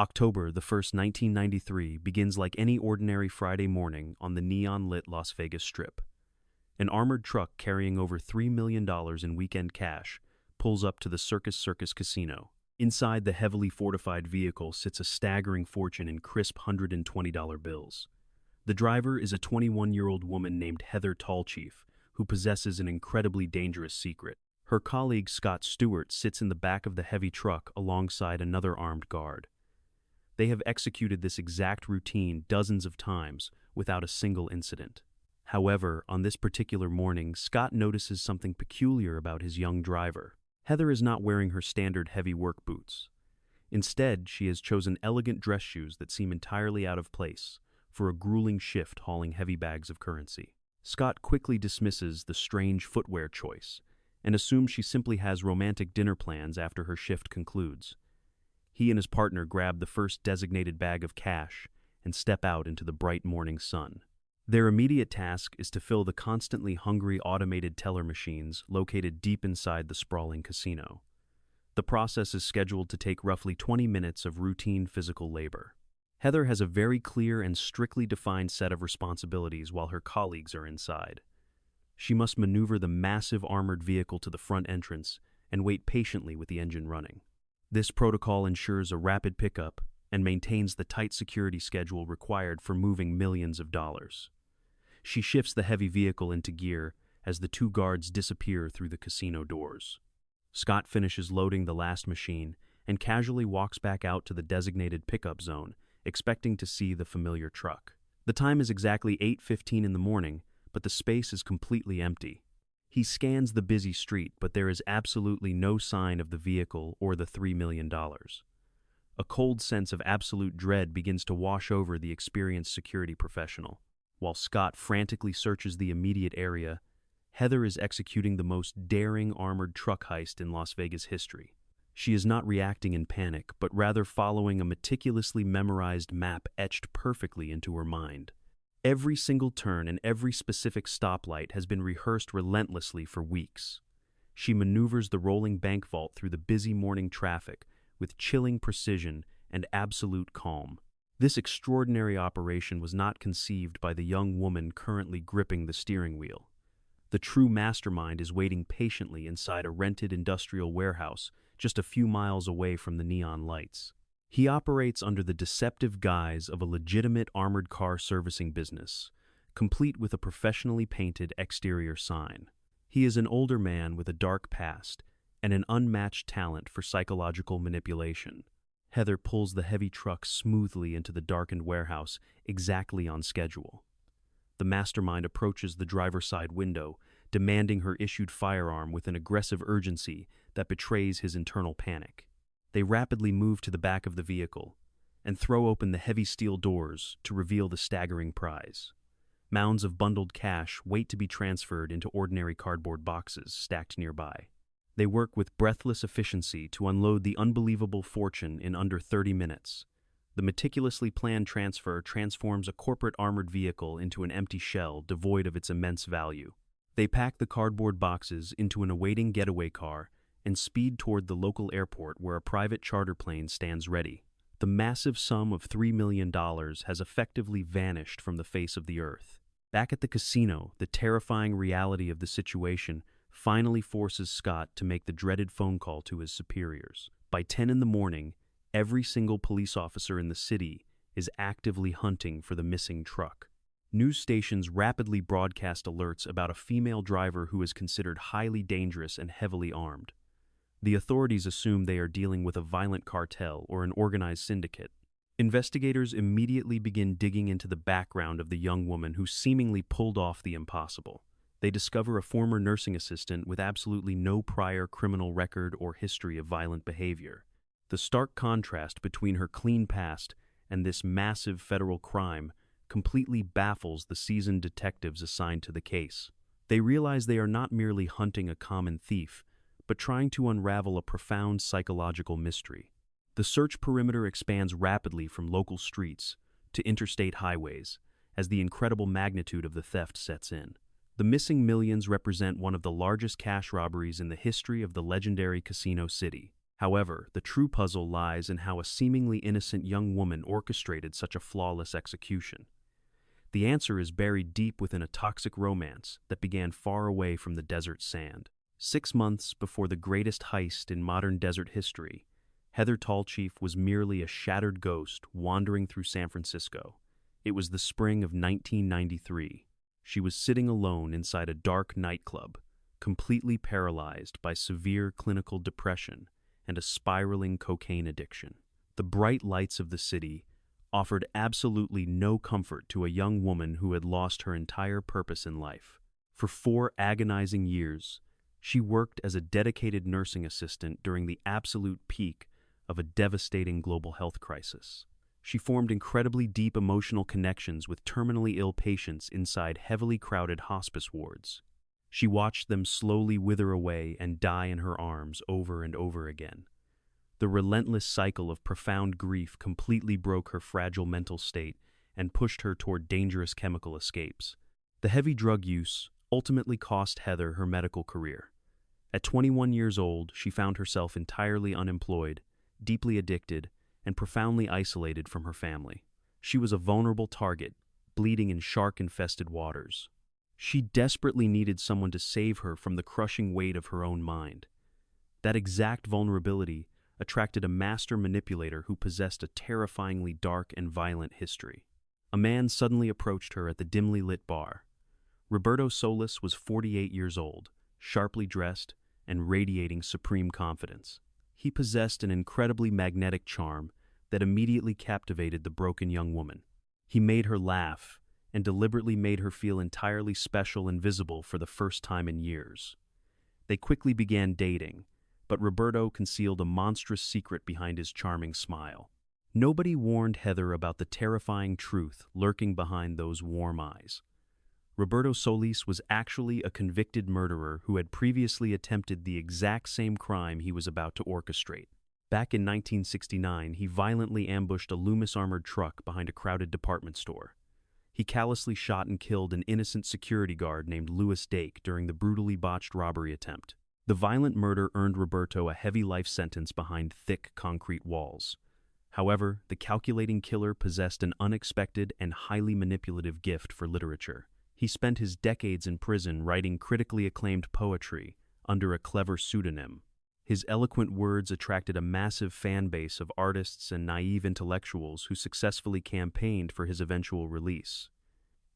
October the 1st, 1993 begins like any ordinary Friday morning on the neon-lit Las Vegas Strip. An armored truck carrying over $3 million in weekend cash pulls up to the Circus Casino. Inside the heavily fortified vehicle sits a staggering fortune in crisp $120 bills. The driver is a 21-year-old woman named Heather Tallchief, who possesses an incredibly dangerous secret. Her colleague Scott Stewart sits in the back of the heavy truck alongside another armed guard. They have executed this exact routine dozens of times without a single incident. However, on this particular morning, Scott notices something peculiar about his young driver. Heather is not wearing her standard heavy work boots. Instead, she has chosen elegant dress shoes that seem entirely out of place for a grueling shift hauling heavy bags of currency. Scott quickly dismisses the strange footwear choice and assumes she simply has romantic dinner plans after her shift concludes. He and his partner grab the first designated bag of cash and step out into the bright morning sun. Their immediate task is to fill the constantly hungry automated teller machines located deep inside the sprawling casino. The process is scheduled to take roughly 20 minutes of routine physical labor. Heather has a very clear and strictly defined set of responsibilities while her colleagues are inside. She must maneuver the massive armored vehicle to the front entrance and wait patiently with the engine running. This protocol ensures a rapid pickup and maintains the tight security schedule required for moving millions of dollars. She shifts the heavy vehicle into gear as the two guards disappear through the casino doors. Scott finishes loading the last machine and casually walks back out to the designated pickup zone, expecting to see the familiar truck. The time is exactly 8:15 in the morning, but the space is completely empty. He scans the busy street, but there is absolutely no sign of the vehicle or the $3 million. A cold sense of absolute dread begins to wash over the experienced security professional. While Scott frantically searches the immediate area, Heather is executing the most daring armored truck heist in Las Vegas history. She is not reacting in panic, but rather following a meticulously memorized map etched perfectly into her mind. Every single turn and every specific stoplight has been rehearsed relentlessly for weeks. She maneuvers the rolling bank vault through the busy morning traffic with chilling precision and absolute calm. This extraordinary operation was not conceived by the young woman currently gripping the steering wheel. The true mastermind is waiting patiently inside a rented industrial warehouse just a few miles away from the neon lights. He operates under the deceptive guise of a legitimate armored car servicing business, complete with a professionally painted exterior sign. He is an older man with a dark past and an unmatched talent for psychological manipulation. Heather pulls the heavy truck smoothly into the darkened warehouse, exactly on schedule. The mastermind approaches the driver's side window, demanding her issued firearm with an aggressive urgency that betrays his internal panic. They rapidly move to the back of the vehicle and throw open the heavy steel doors to reveal the staggering prize. Mounds of bundled cash wait to be transferred into ordinary cardboard boxes stacked nearby. They work with breathless efficiency to unload the unbelievable fortune in under 30 minutes. The meticulously planned transfer transforms a corporate armored vehicle into an empty shell devoid of its immense value. They pack the cardboard boxes into an awaiting getaway car and speed toward the local airport where a private charter plane stands ready. The massive sum of $3 million has effectively vanished from the face of the earth. Back at the casino, the terrifying reality of the situation finally forces Scott to make the dreaded phone call to his superiors. By 10 in the morning, every single police officer in the city is actively hunting for the missing truck. News stations rapidly broadcast alerts about a female driver who is considered highly dangerous and heavily armed. The authorities assume they are dealing with a violent cartel or an organized syndicate. Investigators immediately begin digging into the background of the young woman who seemingly pulled off the impossible. They discover a former nursing assistant with absolutely no prior criminal record or history of violent behavior. The stark contrast between her clean past and this massive federal crime completely baffles the seasoned detectives assigned to the case. They realize they are not merely hunting a common thief, but trying to unravel a profound psychological mystery. The search perimeter expands rapidly from local streets to interstate highways as the incredible magnitude of the theft sets in. The missing millions represent one of the largest cash robberies in the history of the legendary Casino City. However, the true puzzle lies in how a seemingly innocent young woman orchestrated such a flawless execution. The answer is buried deep within a toxic romance that began far away from the desert sand. 6 months before the greatest heist in modern desert history, Heather Tallchief was merely a shattered ghost wandering through San Francisco. It was the spring of 1993. She was sitting alone inside a dark nightclub, completely paralyzed by severe clinical depression and a spiraling cocaine addiction. The bright lights of the city offered absolutely no comfort to a young woman who had lost her entire purpose in life. For 4 agonizing years, she worked as a dedicated nursing assistant during the absolute peak of a devastating global health crisis. She formed incredibly deep emotional connections with terminally ill patients inside heavily crowded hospice wards. She watched them slowly wither away and die in her arms over and over again. The relentless cycle of profound grief completely broke her fragile mental state and pushed her toward dangerous chemical escapes. The heavy drug use ultimately cost Heather her medical career. At 21 years old, she found herself entirely unemployed, deeply addicted, and profoundly isolated from her family. She was a vulnerable target, bleeding in shark-infested waters. She desperately needed someone to save her from the crushing weight of her own mind. That exact vulnerability attracted a master manipulator who possessed a terrifyingly dark and violent history. A man suddenly approached her at the dimly lit bar. Roberto Solis was 48 years old, sharply dressed, and radiating supreme confidence. He possessed an incredibly magnetic charm that immediately captivated the broken young woman. He made her laugh and deliberately made her feel entirely special and visible for the first time in years. They quickly began dating, but Roberto concealed a monstrous secret behind his charming smile. Nobody warned Heather about the terrifying truth lurking behind those warm eyes. Roberto Solis was actually a convicted murderer who had previously attempted the exact same crime he was about to orchestrate. Back in 1969, he violently ambushed a Loomis armored truck behind a crowded department store. He callously shot and killed an innocent security guard named Louis Dake during the brutally botched robbery attempt. The violent murder earned Roberto a heavy life sentence behind thick concrete walls. However, the calculating killer possessed an unexpected and highly manipulative gift for literature. He spent his decades in prison writing critically acclaimed poetry under a clever pseudonym. His eloquent words attracted a massive fan base of artists and naive intellectuals who successfully campaigned for his eventual release.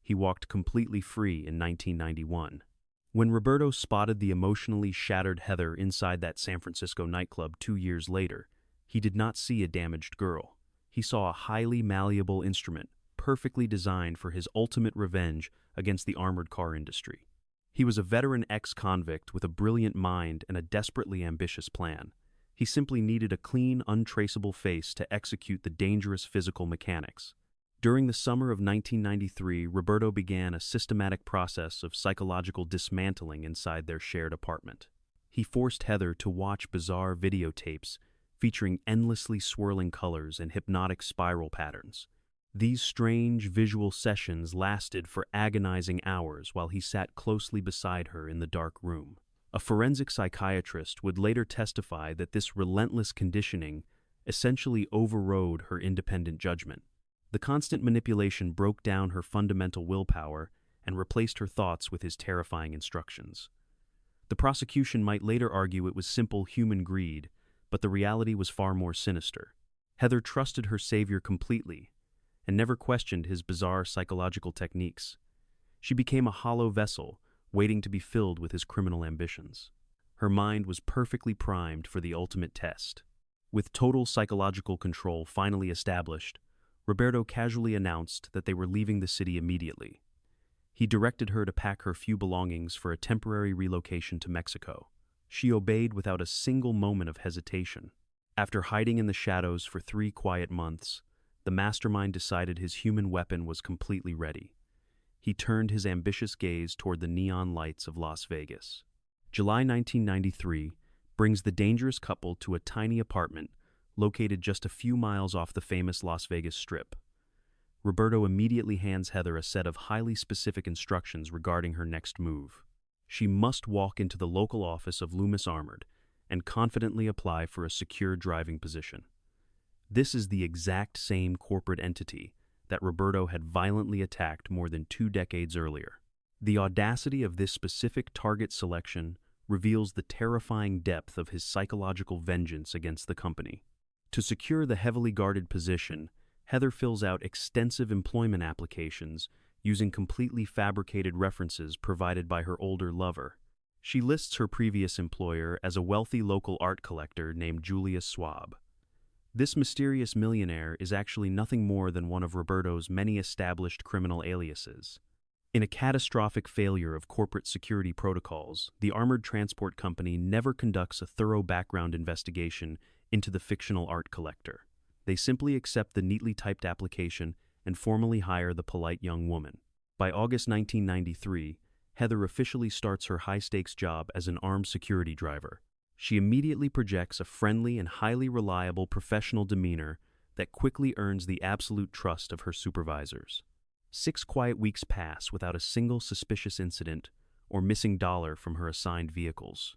He walked completely free in 1991. When Roberto spotted the emotionally shattered Heather inside that San Francisco nightclub 2 years later, he did not see a damaged girl. He saw a highly malleable instrument, perfectly designed for his ultimate revenge against the armored car industry. He was a veteran ex-convict with a brilliant mind and a desperately ambitious plan. He simply needed a clean, untraceable face to execute the dangerous physical mechanics. During the summer of 1993, Roberto began a systematic process of psychological dismantling inside their shared apartment. He forced Heather to watch bizarre videotapes featuring endlessly swirling colors and hypnotic spiral patterns. These strange visual sessions lasted for agonizing hours while he sat closely beside her in the dark room. A forensic psychiatrist would later testify that this relentless conditioning essentially overrode her independent judgment. The constant manipulation broke down her fundamental willpower and replaced her thoughts with his terrifying instructions. The prosecution might later argue it was simple human greed, but the reality was far more sinister. Heather trusted her savior completely and never questioned his bizarre psychological techniques. She became a hollow vessel, waiting to be filled with his criminal ambitions. Her mind was perfectly primed for the ultimate test. With total psychological control finally established, Roberto casually announced that they were leaving the city immediately. He directed her to pack her few belongings for a temporary relocation to Mexico. She obeyed without a single moment of hesitation. After hiding in the shadows for 3 quiet months, the mastermind decided his human weapon was completely ready. He turned his ambitious gaze toward the neon lights of Las Vegas. July 1993 brings the dangerous couple to a tiny apartment located just a few miles off the famous Las Vegas Strip. Roberto immediately hands Heather a set of highly specific instructions regarding her next move. She must walk into the local office of Loomis Armored and confidently apply for a secure driving position. This is the exact same corporate entity that Roberto had violently attacked more than 2 decades earlier. The audacity of this specific target selection reveals the terrifying depth of his psychological vengeance against the company. To secure the heavily guarded position, Heather fills out extensive employment applications using completely fabricated references provided by her older lover. She lists her previous employer as a wealthy local art collector named Julius Schwab. This mysterious millionaire is actually nothing more than one of Roberto's many established criminal aliases. In a catastrophic failure of corporate security protocols, the armored transport company never conducts a thorough background investigation into the fictional art collector. They simply accept the neatly typed application and formally hire the polite young woman. By August 1993, Heather officially starts her high-stakes job as an armed security driver. She immediately projects a friendly and highly reliable professional demeanor that quickly earns the absolute trust of her supervisors. 6 quiet weeks pass without a single suspicious incident or missing dollar from her assigned vehicles.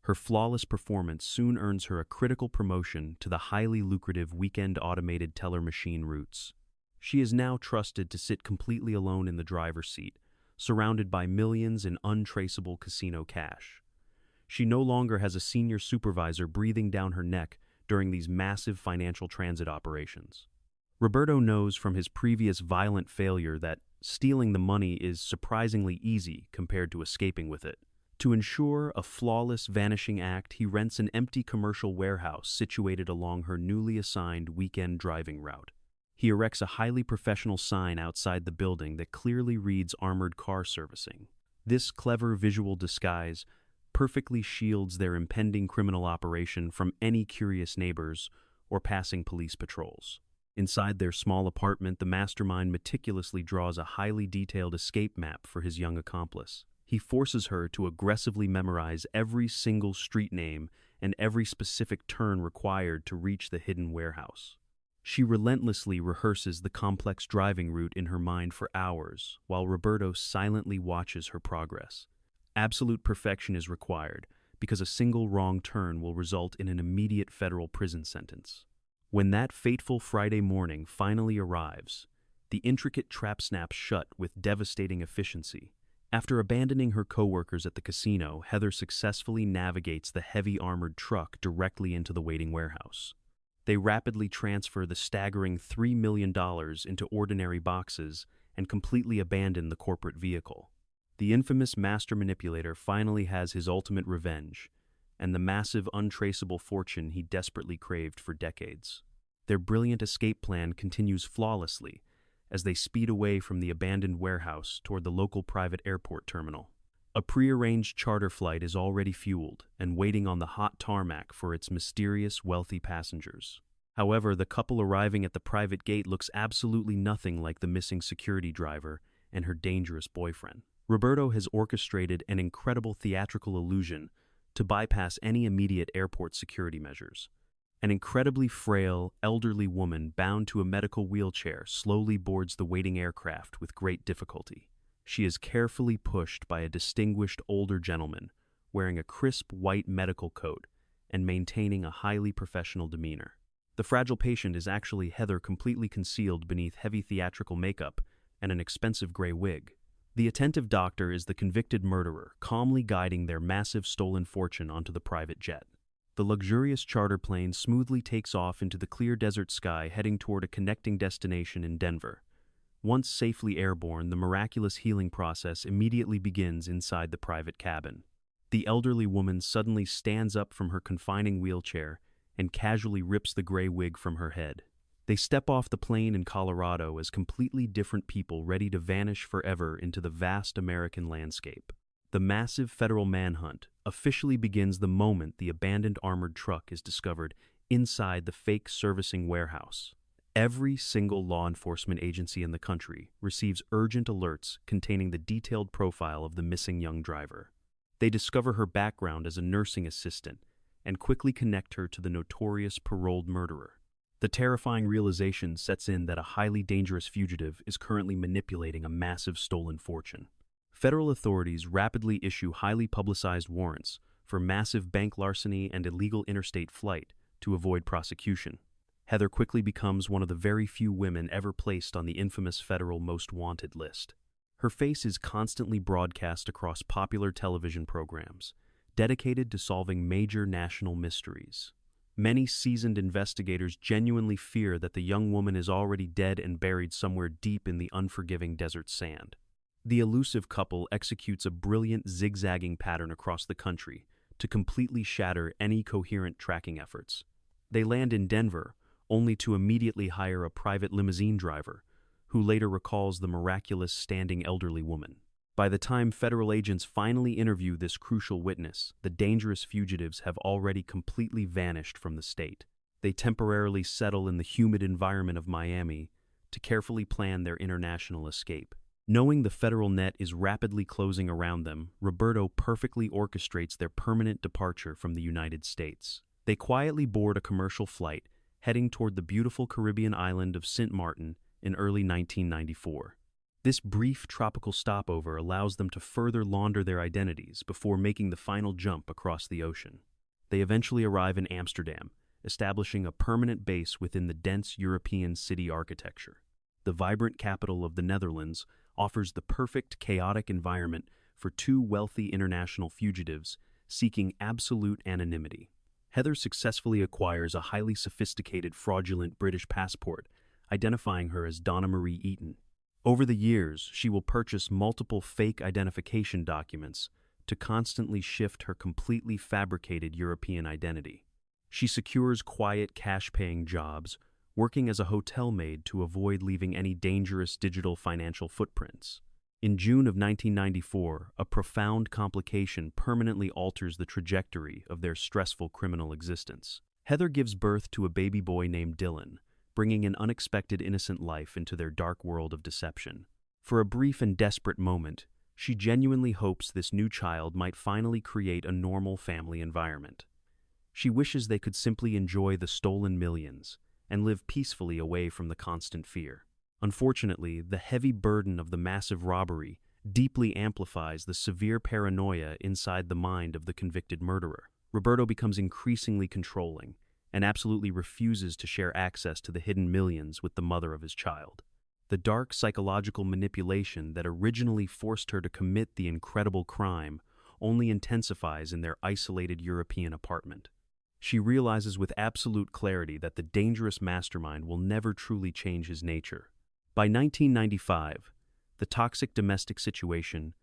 Her flawless performance soon earns her a critical promotion to the highly lucrative weekend automated teller machine routes. She is now trusted to sit completely alone in the driver's seat, surrounded by millions in untraceable casino cash. She no longer has a senior supervisor breathing down her neck during these massive financial transit operations. Roberto knows from his previous violent failure that stealing the money is surprisingly easy compared to escaping with it. To ensure a flawless vanishing act, he rents an empty commercial warehouse situated along her newly assigned weekend driving route. He erects a highly professional sign outside the building that clearly reads Armored Car Servicing. This clever visual disguise perfectly shields their impending criminal operation from any curious neighbors or passing police patrols. Inside their small apartment, the mastermind meticulously draws a highly detailed escape map for his young accomplice. He forces her to aggressively memorize every single street name and every specific turn required to reach the hidden warehouse. She relentlessly rehearses the complex driving route in her mind for hours, while Roberto silently watches her progress. Absolute perfection is required, because a single wrong turn will result in an immediate federal prison sentence. When that fateful Friday morning finally arrives, the intricate trap snaps shut with devastating efficiency. After abandoning her coworkers at the casino, Heather successfully navigates the heavy armored truck directly into the waiting warehouse. They rapidly transfer the staggering $3 million into ordinary boxes and completely abandon the corporate vehicle. The infamous master manipulator finally has his ultimate revenge, and the massive untraceable fortune he desperately craved for decades. Their brilliant escape plan continues flawlessly as they speed away from the abandoned warehouse toward the local private airport terminal. A prearranged charter flight is already fueled and waiting on the hot tarmac for its mysterious, wealthy passengers. However, the couple arriving at the private gate looks absolutely nothing like the missing security driver and her dangerous boyfriend. Roberto has orchestrated an incredible theatrical illusion to bypass any immediate airport security measures. An incredibly frail, elderly woman bound to a medical wheelchair slowly boards the waiting aircraft with great difficulty. She is carefully pushed by a distinguished older gentleman wearing a crisp white medical coat and maintaining a highly professional demeanor. The fragile patient is actually Heather, completely concealed beneath heavy theatrical makeup and an expensive gray wig. The attentive doctor is the convicted murderer, calmly guiding their massive stolen fortune onto the private jet. The luxurious charter plane smoothly takes off into the clear desert sky, heading toward a connecting destination in Denver. Once safely airborne, the miraculous healing process immediately begins inside the private cabin. The elderly woman suddenly stands up from her confining wheelchair and casually rips the gray wig from her head. They step off the plane in Colorado as completely different people ready to vanish forever into the vast American landscape. The massive federal manhunt officially begins the moment the abandoned armored truck is discovered inside the fake servicing warehouse. Every single law enforcement agency in the country receives urgent alerts containing the detailed profile of the missing young driver. They discover her background as a nursing assistant and quickly connect her to the notorious paroled murderer. The terrifying realization sets in that a highly dangerous fugitive is currently manipulating a massive stolen fortune. Federal authorities rapidly issue highly publicized warrants for massive bank larceny and illegal interstate flight to avoid prosecution. Heather quickly becomes one of the very few women ever placed on the infamous federal most wanted list. Her face is constantly broadcast across popular television programs, dedicated to solving major national mysteries. Many seasoned investigators genuinely fear that the young woman is already dead and buried somewhere deep in the unforgiving desert sand. The elusive couple executes a brilliant zigzagging pattern across the country to completely shatter any coherent tracking efforts. They land in Denver, only to immediately hire a private limousine driver, who later recalls the miraculous standing elderly woman. By the time federal agents finally interview this crucial witness, the dangerous fugitives have already completely vanished from the state. They temporarily settle in the humid environment of Miami to carefully plan their international escape. Knowing the federal net is rapidly closing around them, Roberto perfectly orchestrates their permanent departure from the United States. They quietly board a commercial flight, heading toward the beautiful Caribbean island of St. Martin in early 1994. This brief tropical stopover allows them to further launder their identities before making the final jump across the ocean. They eventually arrive in Amsterdam, establishing a permanent base within the dense European city architecture. The vibrant capital of the Netherlands offers the perfect chaotic environment for two wealthy international fugitives seeking absolute anonymity. Heather successfully acquires a highly sophisticated fraudulent British passport, identifying her as Donna Marie Eaton. Over the years, she will purchase multiple fake identification documents to constantly shift her completely fabricated European identity. She secures quiet, cash-paying jobs, working as a hotel maid to avoid leaving any dangerous digital financial footprints. In June of 1994, a profound complication permanently alters the trajectory of their stressful criminal existence. Heather gives birth to a baby boy named Dylan, bringing an unexpected innocent life into their dark world of deception. For a brief and desperate moment, she genuinely hopes this new child might finally create a normal family environment. She wishes they could simply enjoy the stolen millions and live peacefully away from the constant fear. Unfortunately, the heavy burden of the massive robbery deeply amplifies the severe paranoia inside the mind of the convicted murderer. Roberto becomes increasingly controlling and absolutely refuses to share access to the hidden millions with the mother of his child. The dark psychological manipulation that originally forced her to commit the incredible crime only intensifies in their isolated European apartment. She realizes with absolute clarity that the dangerous mastermind will never truly change his nature. By 1995, the toxic domestic situation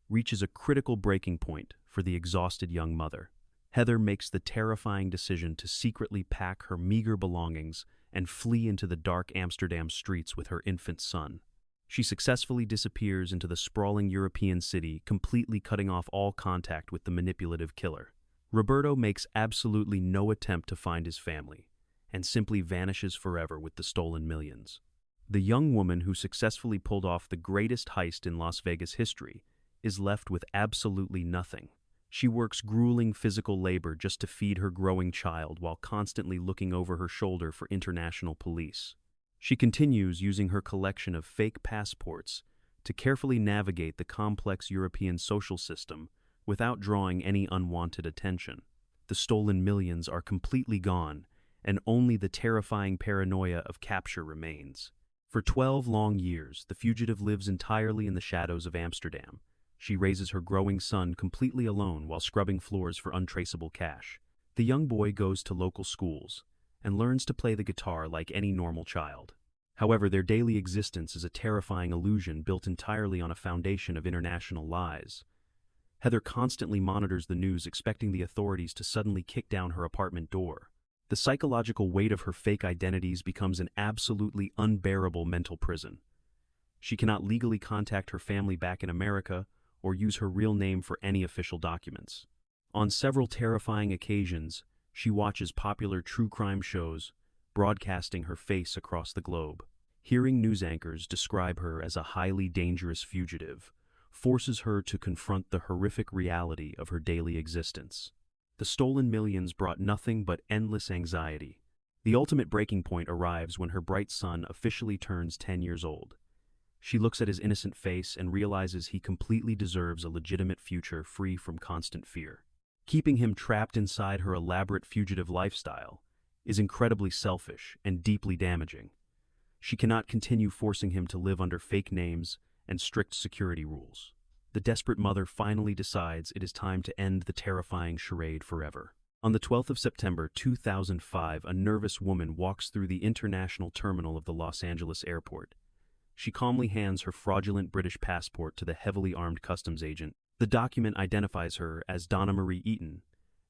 reaches a critical breaking point for the exhausted young mother. Heather makes the terrifying decision to secretly pack her meager belongings and flee into the dark Amsterdam streets with her infant son. She successfully disappears into the sprawling European city, completely cutting off all contact with the manipulative killer. Roberto makes absolutely no attempt to find his family, and simply vanishes forever with the stolen millions. The young woman who successfully pulled off the greatest heist in Las Vegas history is left with absolutely nothing. She works grueling physical labor just to feed her growing child while constantly looking over her shoulder for international police. She continues using her collection of fake passports to carefully navigate the complex European social system without drawing any unwanted attention. The stolen millions are completely gone, and only the terrifying paranoia of capture remains. For 12 long years, the fugitive lives entirely in the shadows of Amsterdam. She raises her growing son completely alone while scrubbing floors for untraceable cash. The young boy goes to local schools and learns to play the guitar like any normal child. However, their daily existence is a terrifying illusion built entirely on a foundation of international lies. Heather constantly monitors the news, expecting the authorities to suddenly kick down her apartment door. The psychological weight of her fake identities becomes an absolutely unbearable mental prison. She cannot legally contact her family back in America or use her real name for any official documents. On several terrifying occasions, she watches popular true crime shows, broadcasting her face across the globe. Hearing news anchors describe her as a highly dangerous fugitive forces her to confront the horrific reality of her daily existence. The stolen millions brought nothing but endless anxiety. The ultimate breaking point arrives when her bright son officially turns 10 years old. She looks at his innocent face and realizes he completely deserves a legitimate future free from constant fear. Keeping him trapped inside her elaborate fugitive lifestyle is incredibly selfish and deeply damaging. She cannot continue forcing him to live under fake names and strict security rules. The desperate mother finally decides it is time to end the terrifying charade forever. On the 12th of September 2005, a nervous woman walks through the international terminal of the Los Angeles airport. She calmly hands her fraudulent British passport to the heavily armed customs agent. The document identifies her as Donna Marie Eaton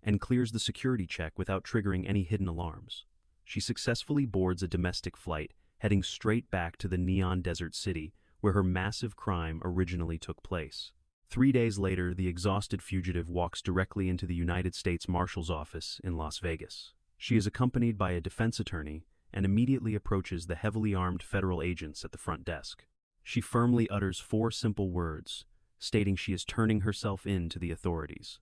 and clears the security check without triggering any hidden alarms. She successfully boards a domestic flight, heading straight back to the neon desert city where her massive crime originally took place. 3 days later, the exhausted fugitive walks directly into the United States Marshal's office in Las Vegas. She is accompanied by a defense attorney and immediately approaches the heavily armed federal agents at the front desk. She firmly utters 4 simple words, stating she is turning herself in to the authorities.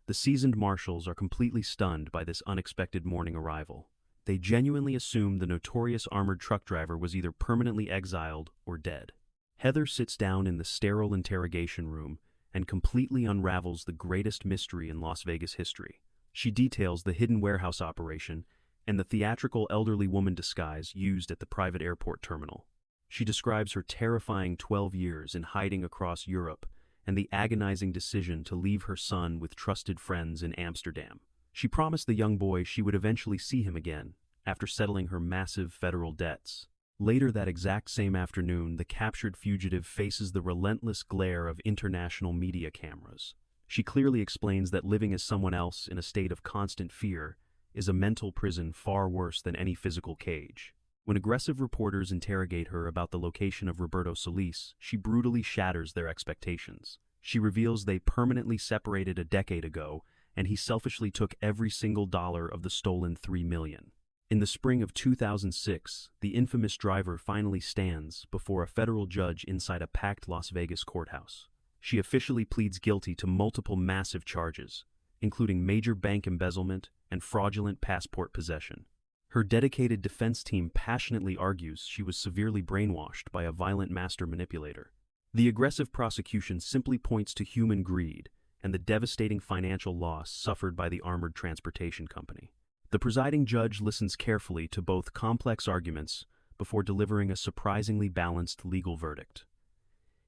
The seasoned marshals are completely stunned by this unexpected morning arrival. They genuinely assumed the notorious armored truck driver was either permanently exiled or dead. Heather sits down in the sterile interrogation room and completely unravels the greatest mystery in Las Vegas history. She details the hidden warehouse operation and the theatrical elderly woman disguise used at the private airport terminal. She describes her terrifying 12 years in hiding across Europe and the agonizing decision to leave her son with trusted friends in Amsterdam. She promised the young boy she would eventually see him again after settling her massive federal debts. Later that exact same afternoon, the captured fugitive faces the relentless glare of international media cameras. She clearly explains that living as someone else in a state of constant fear is a mental prison far worse than any physical cage. When aggressive reporters interrogate her about the location of Roberto Solis, she brutally shatters their expectations. She reveals they permanently separated a decade ago, and he selfishly took every single dollar of the stolen $3 million. In the spring of 2006, the infamous driver finally stands before a federal judge inside a packed Las Vegas courthouse. She officially pleads guilty to multiple massive charges, including major bank embezzlement and fraudulent passport possession. Her dedicated defense team passionately argues she was severely brainwashed by a violent master manipulator. The aggressive prosecution simply points to human greed and the devastating financial loss suffered by the armored transportation company. The presiding judge listens carefully to both complex arguments before delivering a surprisingly balanced legal verdict.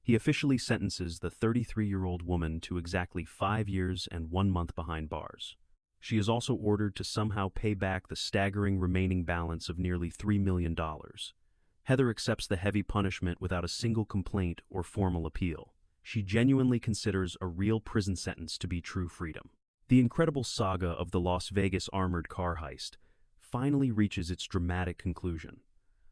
He officially sentences the 33-year-old woman to exactly 5 years and 1 month behind bars. She is also ordered to somehow pay back the staggering remaining balance of nearly $3 million. Heather accepts the heavy punishment without a single complaint or formal appeal. She genuinely considers a real prison sentence to be true freedom. The incredible saga of the Las Vegas armored car heist finally reaches its dramatic conclusion.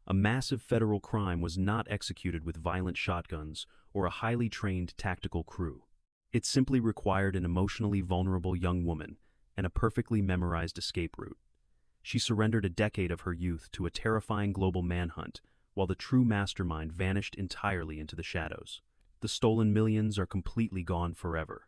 A massive federal crime was not executed with violent shotguns or a highly trained tactical crew. It simply required an emotionally vulnerable young woman and a perfectly memorized escape route. She surrendered a decade of her youth to a terrifying global manhunt, while the true mastermind vanished entirely into the shadows. The stolen millions are completely gone forever.